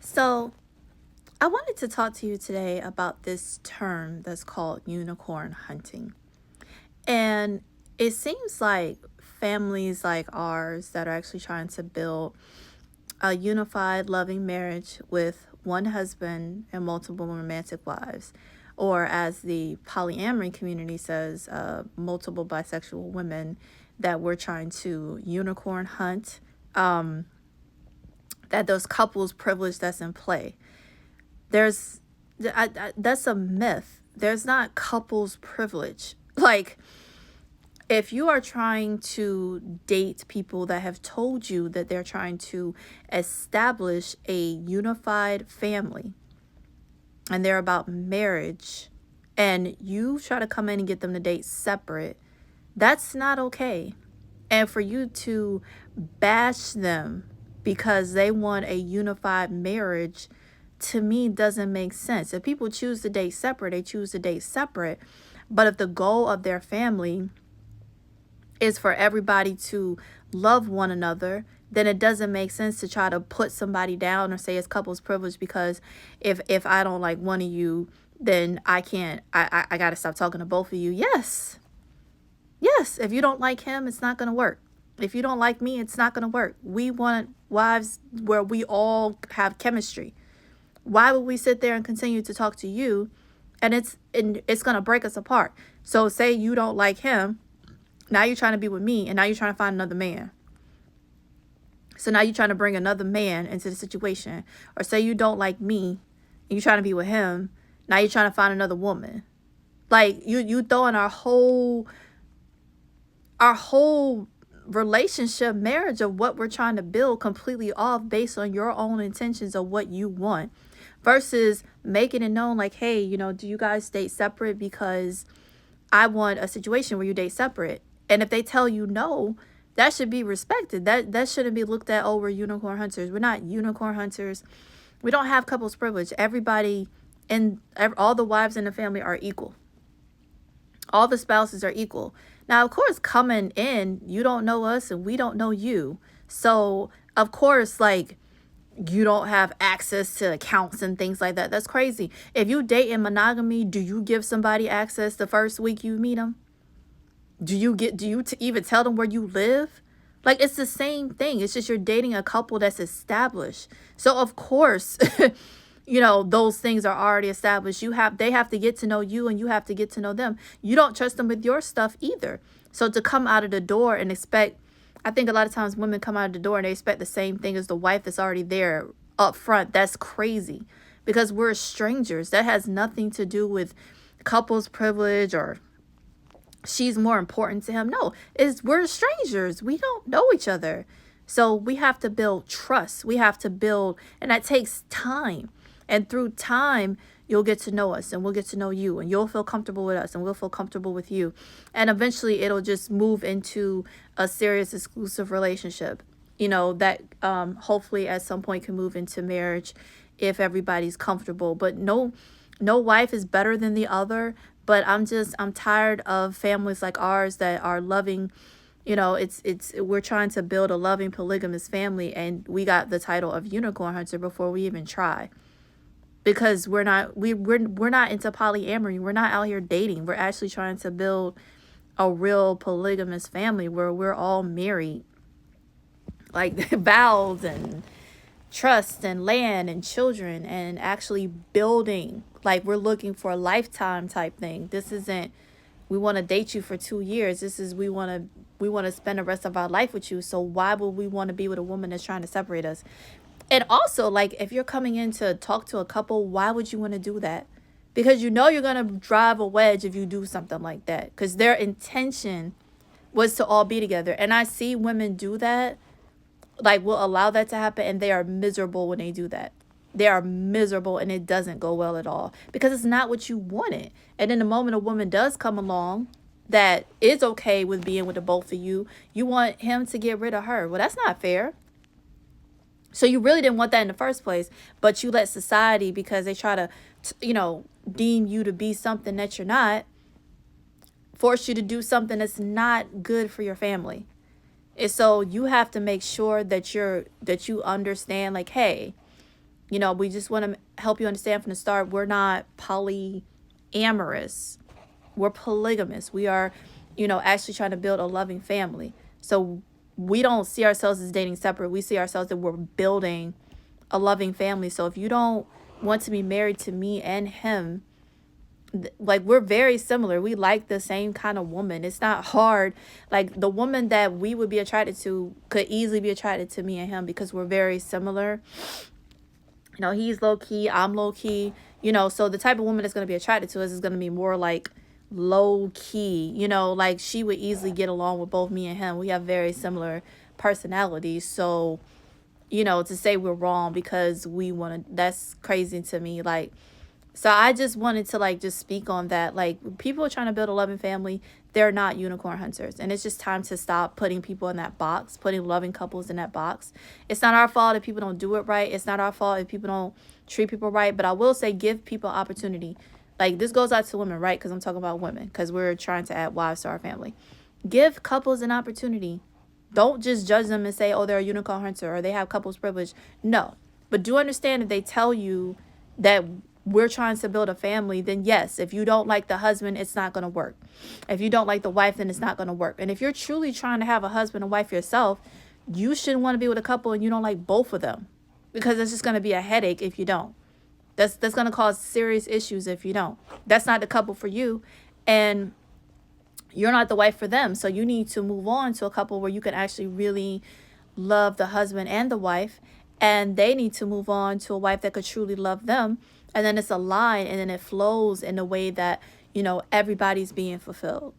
So, I wanted to talk to you today about this term that's called unicorn hunting. And it seems like families like ours that are actually trying to build a unified, loving marriage with one husband and multiple romantic wives, or as the polyamory community says, multiple bisexual women, that we're trying to unicorn hunt, that those couples privilege that's in play. There's that's a myth. There's not couples privilege. Like, if you are trying to date people that have told you that they're trying to establish a unified family and they're about marriage, and you try to come in and get them to date separate, that's not okay. And for you to bash them because they want a unified marriage, to me, doesn't make sense. If people choose to date separate, they choose to date separate. But if the goal of their family is for everybody to love one another, then it doesn't make sense to try to put somebody down or say it's couples privilege because if I don't like one of you, then I can't, I got to stop talking to both of you. Yes. Yes. If you don't like him, it's not going to work. If you don't like me, it's not going to work. We want wives where we all have chemistry. Why would we sit there and continue to talk to you and it's going to break us apart? So say you don't like him, now you're trying to be with me, and now you're trying to find another man. So now you're trying to bring another man into the situation. Or say you don't like me and you're trying to be with him, now you're trying to find another woman. Like you throwing our whole relationship, marriage of what we're trying to build completely off based on your own intentions of what you want, versus making it known like, hey, do you guys date separate? Because I want a situation where you date separate. And if they tell you no, that should be respected. That shouldn't be looked at, oh, we're unicorn hunters. We're not unicorn hunters. We don't have couples privilege. Everybody and all the wives in the family are equal. All the spouses are equal. Now, of course, coming in, you don't know us and we don't know you. So, of course, like, you don't have access to accounts and things like that. That's crazy. If you date in monogamy, do you give somebody access the first week you meet them? Do you even tell them where you live? Like, it's the same thing. It's just you're dating a couple that's established. So of course, those things are already established. They have to get to know you and you have to get to know them. You don't trust them with your stuff either. So to come out of the door and expect, I think a lot of times women come out of the door and they expect the same thing as the wife that's already there up front. That's crazy because we're strangers. That has nothing to do with couples privilege or she's more important to him. No, we're strangers. We don't know each other. So we have to build trust. We have to build, and that takes time. And through time, you'll get to know us and we'll get to know you and you'll feel comfortable with us and we'll feel comfortable with you. And eventually it'll just move into a serious exclusive relationship, that hopefully at some point can move into marriage if everybody's comfortable. But no wife is better than the other. But I'm tired of families like ours that are loving, we're trying to build a loving polygamous family and we got the title of unicorn hunter before we even try. Because we're not into polyamory. We're not out here dating. We're actually trying to build a real polygamous family where we're all married, like vows and trust and land and children and actually building. Like, we're looking for a lifetime type thing. This isn't, we want to date you for 2 years. This is, we want to spend the rest of our life with you. So why would we want to be with a woman that's trying to separate us? And also, like, if you're coming in to talk to a couple, why would you want to do that? Because you're going to drive a wedge if you do something like that. Because their intention was to all be together. And I see women do that, like, will allow that to happen, and they are miserable when they do that. They are miserable and it doesn't go well at all because it's not what you wanted. And in the moment a woman does come along that is okay with being with the both of you, you want him to get rid of her. Well, that's not fair. So you really didn't want that in the first place, but you let society, because they try to, deem you to be something that you're not, force you to do something that's not good for your family. And so you have to make sure that you understand, like, hey, You know, we just want to help you understand from the start, we're not polyamorous. We're polygamous. We are, you know, actually trying to build a loving family. So we don't see ourselves as dating separate. We see ourselves that we're building a loving family. So if you don't want to be married to me and him, like, we're very similar. We like the same kind of woman. It's not hard. Like, the woman that we would be attracted to could easily be attracted to me and him because we're very similar. You know, he's low key, I'm low key, you know, so the type of woman that's going to be attracted to us is going to be more like low key, you know, like she would easily get along with both me and him. We have very similar personalities. So, you know, to say we're wrong because we want to, that's crazy to me. Like, so I just wanted to like just speak on that. Like, people are trying to build a loving family. They're not unicorn hunters. And it's just time to stop putting people in that box, putting loving couples in that box. It's not our fault if people don't do it right. It's not our fault if people don't treat people right. But I will say, give people opportunity. Like, this goes out to women, right? Because I'm talking about women, because we're trying to add wives to our family. Give couples an opportunity. Don't just judge them and say, oh, they're a unicorn hunter or they have couples privilege. No. But do understand, if they tell you that we're trying to build a family, then yes, if you don't like the husband, it's not going to work. If you don't like the wife, then it's not going to work. And if you're truly trying to have a husband and wife yourself, you shouldn't want to be with a couple and you don't like both of them, because it's just going to be a headache if you don't. That's going to cause serious issues if you don't. That's not the couple for you, and you're not the wife for them. So you need to move on to a couple where you can actually really love the husband and the wife, and they need to move on to a wife that could truly love them. And then it's a line, and then it flows in a way that, you know, everybody's being fulfilled.